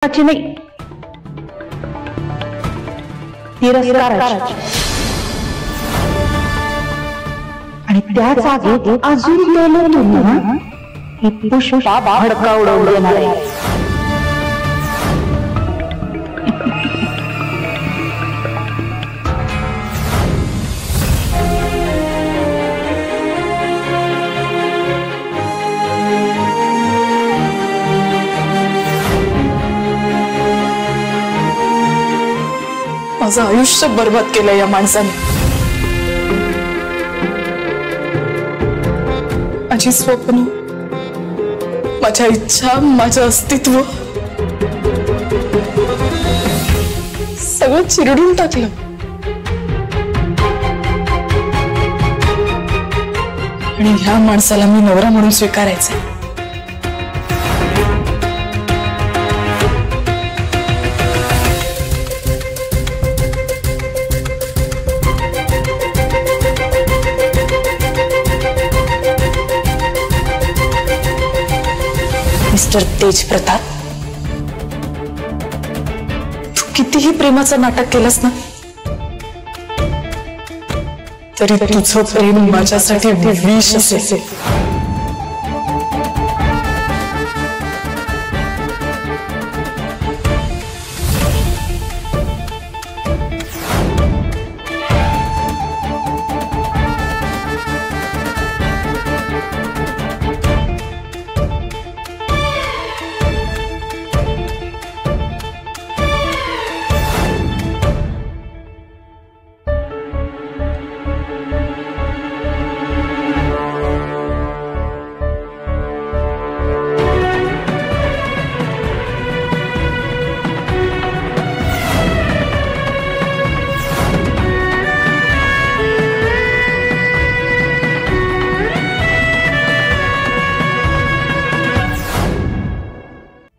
नाही, तिरस्काराची. आणि त्या जागेत अजून गेलं तुम्ही ही पुष्पा भडका उडवून देणार आहे. माझं आयुष्य बर्बाद केलं या माणसाने. माझी स्वप्न, माझ्या इच्छा, माझं अस्तित्व सगळं चिरडून टाकलं. आणि ह्या माणसाला मी नवरा म्हणून स्वीकारायचं. मिस्टर तेज प्रताप, तू कितीही प्रेमाचं नाटक केलंस ना, तरी तुझं प्रेम माझ्यासाठी विष असेल.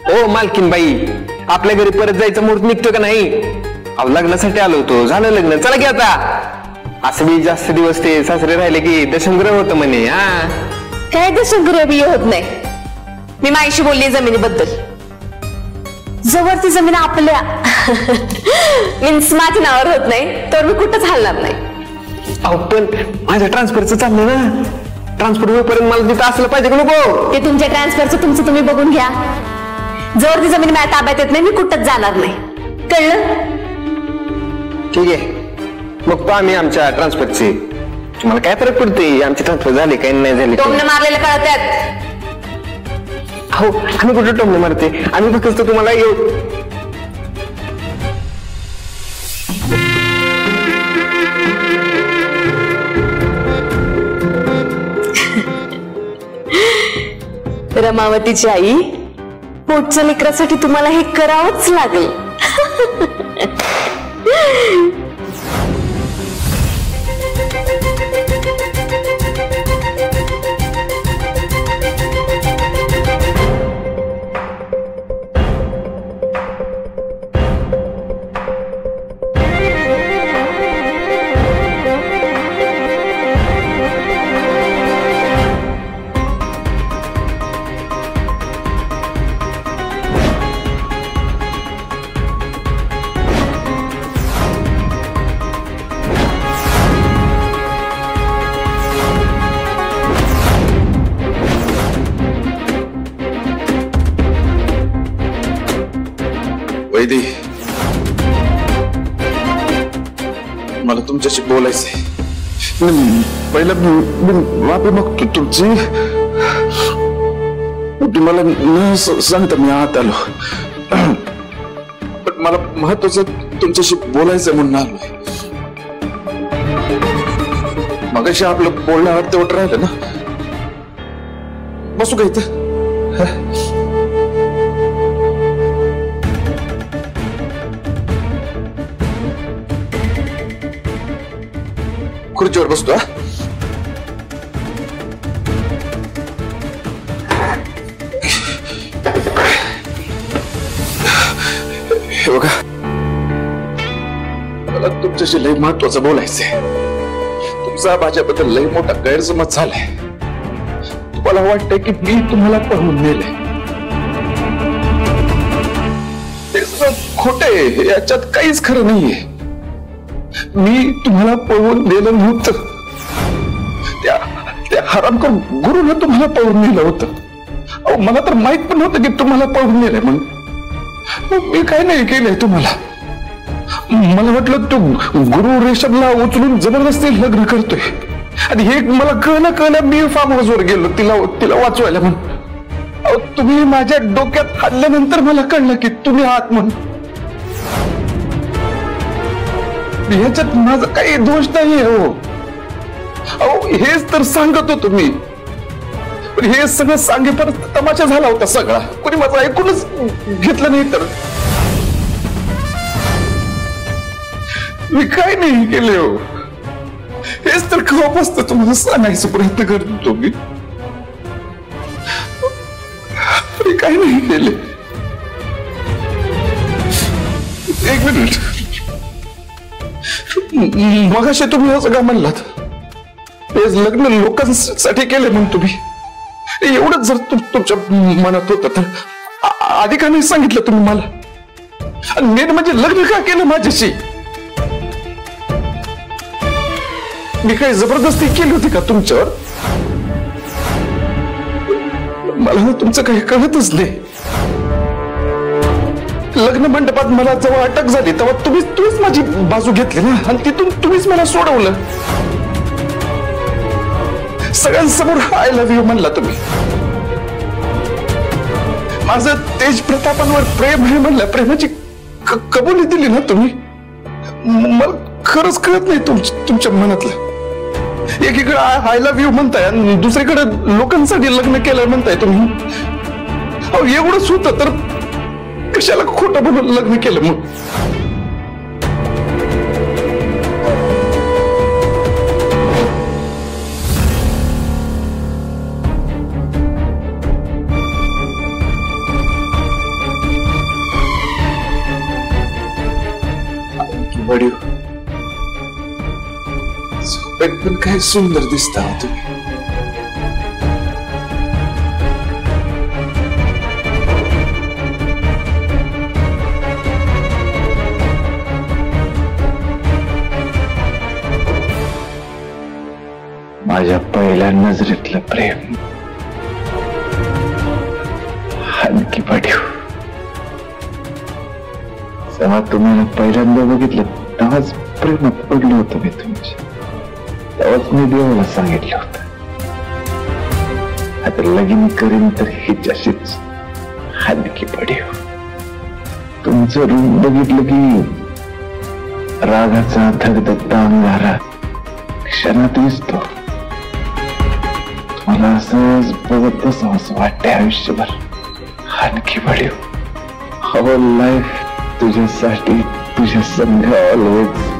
ओ मालकीन बाई, आपल्या घरी परत जायचं मुहूर्त निघतो का नाही? अहो लग्नासाठी आलो होतो, झालं लग्न, चला की आता. असं बी जास्त दिवस ते सासरे राहिले की दशमग्रह होतं म्हणे. काय दशमग्रह बी होत नाही. मी माईशी बोलली जमिनीबद्दल. जवळ ती जमीन आपल्या मीन्स माझ्या नावावर होत नाही तर मी कुठंच हलणार नाही. अहो पण माझ्या ट्रान्सफरचं चाललंय ना, ट्रान्सफर होईपर्यंत मला तिथं असलं पाहिजे का नको? ते तुमच्या ट्रान्सफरचं तुमचं तुम्ही बघून घ्या. जर ती जमीन माझ्या ताब्यात येत नाही मी कुठंच जाणार नाही, कळलं? ठीक आहे, मग तो आम्ही आमच्या ट्रान्सफरची. तुम्हाला काय फरक पडते आमची ट्रान्सफर झाली काही नाही झाली? टोमणे मारलेलं कळतात. हो, आम्ही कुठे टोमणे मारते, आम्ही फक्त तुम्हाला येऊ. रमावतीची आई, पोटच्या लेकरासाठी तुम्हाला हे करावंच लागेल. वैदी, मला तुमच्याशी बोलायचंय. पहिलं वापी बघतो तुमची. मला न सांगता मी आत आलो, पण मला महत्वाचं तुमच्याशी बोलायचंय म्हणून आलोय. मगाशी आपलं बोलणं अर्धवट राहिलं ना, बसू का इथं? खुर्चीवर बसतो. हे बघा, मला तुमच्याशी लय महत्वाचं बोलायचंय. तुमचा माझ्याबद्दल लय मोठा गैरसमज झालाय. तुम्हाला वाटतंय की मी तुम्हाला पळवून नेलंय. खोटे, याच्यात काहीच खरं नाहीये. मी तुम्हाला पळवून दिलं नव्हतं. त्या हरामखोर गुरुनं तुम्हाला पळवून नेलं होतं. अहो, मला तर माहित पण नव्हतं की तुम्हाला पळवून नेलंय म्हणून. मी काय नाही केलंय तुम्हाला. मला वाटलं तो गुरु रेशमला उचलून जबरदस्ती लग्न करतोय, आणि हे मला कळलं मी फार्म हाऊसवर गेलो तिला वाचवायला म्हणून. अहो, तुम्ही माझ्या डोक्यात हल्ल्यानंतर मला कळलं की तुम्ही आहात म्हणून. ह्याच्यात माझा काही दोष नाहीये. हो अहो, हेच तर सांगत होतो मी. पण हे सगळं सांगेपर्यंत तमाशा झाला होता सगळा. कोणी माझं ऐकूनच घेतलं नाही. तर मी काय नाही केले. हो हेच तर खवापासतं तुम्हाला सांगायचा प्रयत्न करत होतो मी. काय नाही केले. एक मिनिट, मगाशी तुम्ही असं का म्हणलात? हे लग्न लोकांसाठी केले म्हणून तुम्ही. एवढंच जर तुमच्या मनात होतं तर आधी का नाही सांगितलं तुम्ही मला? आणि मेन म्हणजे लग्न का केलं माझ्याशी? मी काही जबरदस्ती केली होती का तुमच्यावर? मला तुमचं काही कळतच नाही. लग्न मंडपात मला जेव्हा अटक झाली तेव्हा तुम्हीच माझी बाजू घेतली ना, आणि तिथून तुम्हीच मला सोडवलं. सगळ्यांसमोर आय लव्ह यू म्हणला तुम्ही. माझं तेज प्रतापांवर प्रेम आहे म्हणलं, प्रेमाची कबुली दिली ना तुम्ही. मला खरंच कळत नाही तुमच्या मनातलं. एकीकडे आय लव्ह यू म्हणताय आणि दुसरीकडे लोकांसाठी लग्न केलं म्हणताय तुम्ही. अहो, एवढंच होतं तर कशाला खोटं बोलून लग्न केलं मग? वडील पण काय सुंदर दिसता तुम्ही. माझ्या पहिल्या नजरेतलं प्रेम आणखी पडीव. जेव्हा तुम्हाला पहिल्यांदा बघितलं तेव्हाच प्रेमात पडलं होतं मी तुमच्या. तेव्हाच मी देवाला सांगितलं होतं, आता लगीन करीन तर हिच्याशीच आणखी पडीव. तुमचं रूप बघितलं की रागाचा धगधगता अंगारा क्षणात दिसतो. मला असंच बघत बसावं असं वाटतंय आयुष्यभर. आणखी पडीव, हवं लाईफ तुझ्यासाठी, तुझ्या संग ऑलवेज.